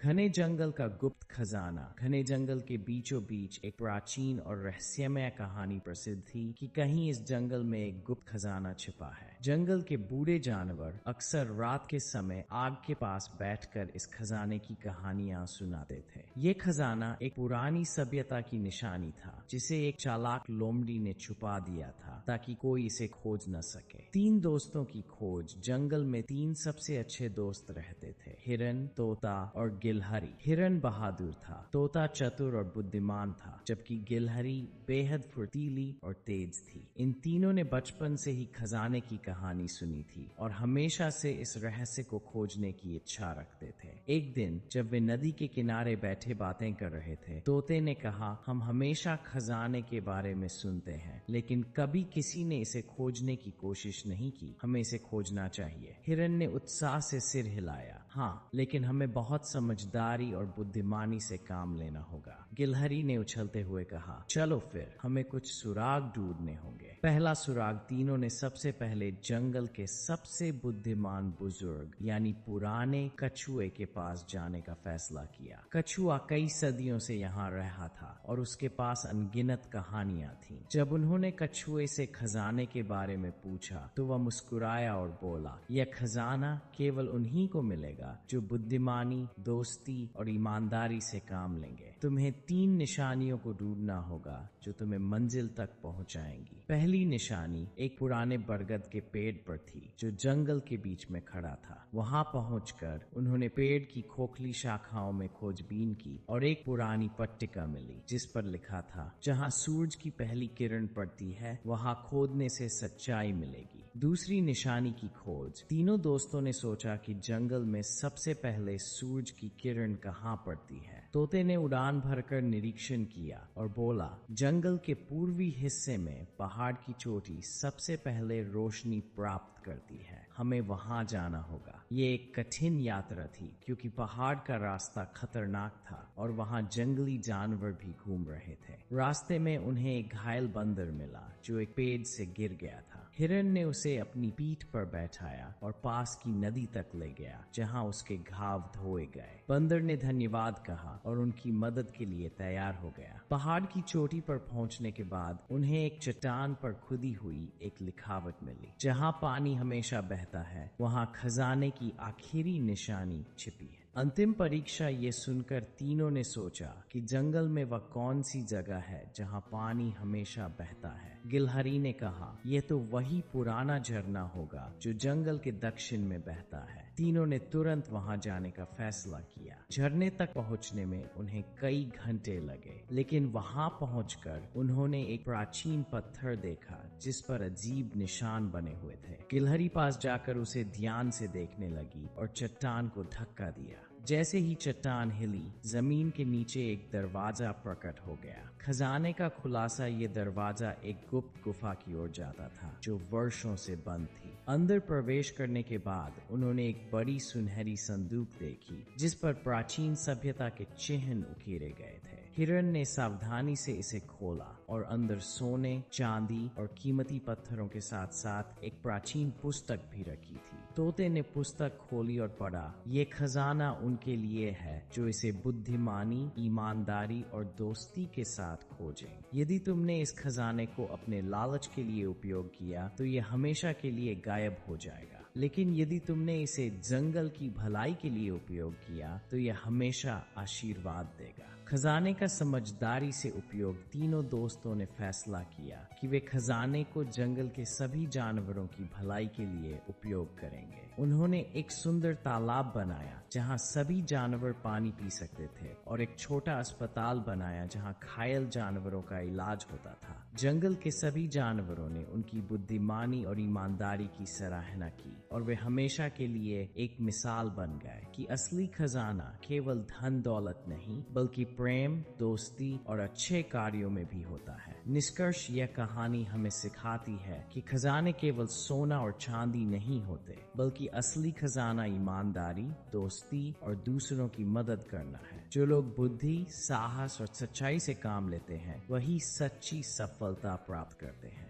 घने जंगल का गुप्त खजाना। घने जंगल के बीचों बीच एक प्राचीन और रहस्यमय कहानी प्रसिद्ध थी कि कहीं इस जंगल में एक गुप्त खजाना छिपा है। जंगल के बूढ़े जानवर अक्सर रात के समय आग के पास बैठकर इस खजाने की कहानियां सुनाते थे। ये खजाना एक पुरानी सभ्यता की निशानी था जिसे एक चालाक लोमड़ी ने छुपा दिया था ताकि कोई इसे खोज न सके। 3 दोस्तों की खोज। जंगल में 3 सबसे अच्छे दोस्त रहते थे, हिरन, तोता और गिलहरी। हिरन बहादुर था, तोता चतुर और बुद्धिमान था, जबकि गिलहरी बेहद फुर्तीली और तेज थी। इन तीनों ने बचपन से ही खजाने की कहानी सुनी थी और हमेशा से इस रहस्य को खोजने की इच्छा रखते थे। एक दिन जब वे नदी के किनारे बैठे बातें कर रहे थे, तोते ने कहा, हम हमेशा खजाने के बारे में सुनते हैं, लेकिन कभी किसी ने इसे खोजने की कोशिश नहीं की। हमें इसे खोजना चाहिए। हिरन ने उत्साह से सिर हिलाया, हाँ, लेकिन हमें बहुत समझदारी और बुद्धिमानी से काम लेना होगा। गिलहरी ने उछलते हुए कहा, चलो फिर, हमें कुछ सुराग ढूंढने होंगे। पहला सुराग। तीनों ने सबसे पहले जंगल के सबसे बुद्धिमान बुजुर्ग यानी पुराने कछुए के पास जाने का फैसला किया। कछुआ कई सदियों से यहाँ रहा था और उसके पास अनगिनत कहानियां थीं। जब उन्होंने कछुए से खजाने के बारे में पूछा तो वह मुस्कुराया और बोला, यह खजाना केवल उन्हीं को मिलेगा जो बुद्धिमानी, दोस्ती और ईमानदारी से काम लेंगे। तुम्हें 3 निशानियों को ढूंढना होगा जो तुम्हें मंजिल तक पहुंचाएंगी। पहली निशानी एक पुराने बरगद के पेड़ पर थी जो जंगल के बीच में खड़ा था। वहां पहुंचकर उन्होंने पेड़ की खोखली शाखाओं में खोजबीन की और एक पुरानी पट्टिका मिली जिस पर लिखा था, जहां सूरज की पहली किरण पड़ती है वहां खोदने से सच्चाई मिलेगी। दूसरी निशानी की खोज। तीनों दोस्तों ने सोचा कि जंगल में सबसे पहले सूरज की किरण कहाँ पड़ती है। तोते ने उड़ान भरकर निरीक्षण किया और बोला, जंगल के पूर्वी हिस्से में पहाड़ की चोटी सबसे पहले रोशनी प्राप्त करती है, हमें वहां जाना होगा। ये एक कठिन यात्रा थी क्योंकि पहाड़ का रास्ता खतरनाक था और वहां जंगली जानवर भी घूम रहे थे। रास्ते में उन्हें एक घायल बंदर मिला जो एक पेड़ से गिर गया था। हिरन ने उसे अपनी पीठ पर बैठाया और पास की नदी तक ले गया जहां उसके घाव धोए गए। बंदर ने धन्यवाद कहा और उनकी मदद के लिए तैयार हो गया। पहाड़ की चोटी पर पहुंचने के बाद उन्हें एक चट्टान पर खुदी हुई एक लिखावट मिली, जहां पानी हमेशा बहता है वहां खजाने की आखिरी निशानी छिपी है। अंतिम परीक्षा। ये सुनकर तीनों ने सोचा कि जंगल में वह कौन सी जगह है जहां पानी हमेशा बहता है। गिलहरी ने कहा, यह तो वही पुराना झरना होगा जो जंगल के दक्षिण में बहता है। तीनों ने तुरंत वहां जाने का फैसला किया। झरने तक पहुंचने में उन्हें कई घंटे लगे, लेकिन वहां पहुंचकर उन्होंने एक प्राचीन पत्थर देखा जिस पर अजीब निशान बने हुए थे। गिलहरी पास जाकर उसे ध्यान से देखने लगी और चट्टान को धक्का दिया। जैसे ही चट्टान हिली, जमीन के नीचे एक दरवाजा प्रकट हो गया। खजाने का खुलासा। ये दरवाजा एक गुप्त गुफा की ओर जाता था जो वर्षों से बंद थी। अंदर प्रवेश करने के बाद उन्होंने एक बड़ी सुनहरी संदूक देखी जिस पर प्राचीन सभ्यता के चिन्ह उकेरे गए थे। हिरन ने सावधानी से इसे खोला और अंदर सोने, चांदी और कीमती पत्थरों के साथ साथ एक प्राचीन पुस्तक भी रखी थी। तोते ने पुस्तक खोली और पढ़ा, ये खजाना उनके लिए है जो इसे बुद्धिमानी, ईमानदारी और दोस्ती के साथ खोजें। यदि तुमने इस खजाने को अपने लालच के लिए उपयोग किया तो ये हमेशा के लिए गायब हो जाएगा, लेकिन यदि तुमने इसे जंगल की भलाई के लिए उपयोग किया तो यह हमेशा आशीर्वाद देगा। खजाने का समझदारी से उपयोग। तीनों दोस्तों ने फैसला किया कि वे खजाने को जंगल के सभी जानवरों की भलाई के लिए उपयोग करेंगे। उन्होंने एक सुंदर तालाब बनाया जहां सभी जानवर पानी पी सकते थे और एक छोटा अस्पताल बनाया जहां घायल जानवरों का इलाज होता था। जंगल के सभी जानवरों ने उनकी बुद्धिमानी और ईमानदारी की सराहना की और वे हमेशा के लिए एक मिसाल बन गए कि असली खजाना केवल धन दौलत नहीं बल्कि प्रेम, दोस्ती और अच्छे कार्यों में भी होता है। निष्कर्ष। यह कहानी हमें सिखाती है कि खजाने केवल सोना और चांदी नहीं होते, बल्कि असली खजाना ईमानदारी, दोस्ती और दूसरों की मदद करना है। जो लोग बुद्धि, साहस और सच्चाई से काम लेते हैं वही सच्ची सफलता प्राप्त करते हैं।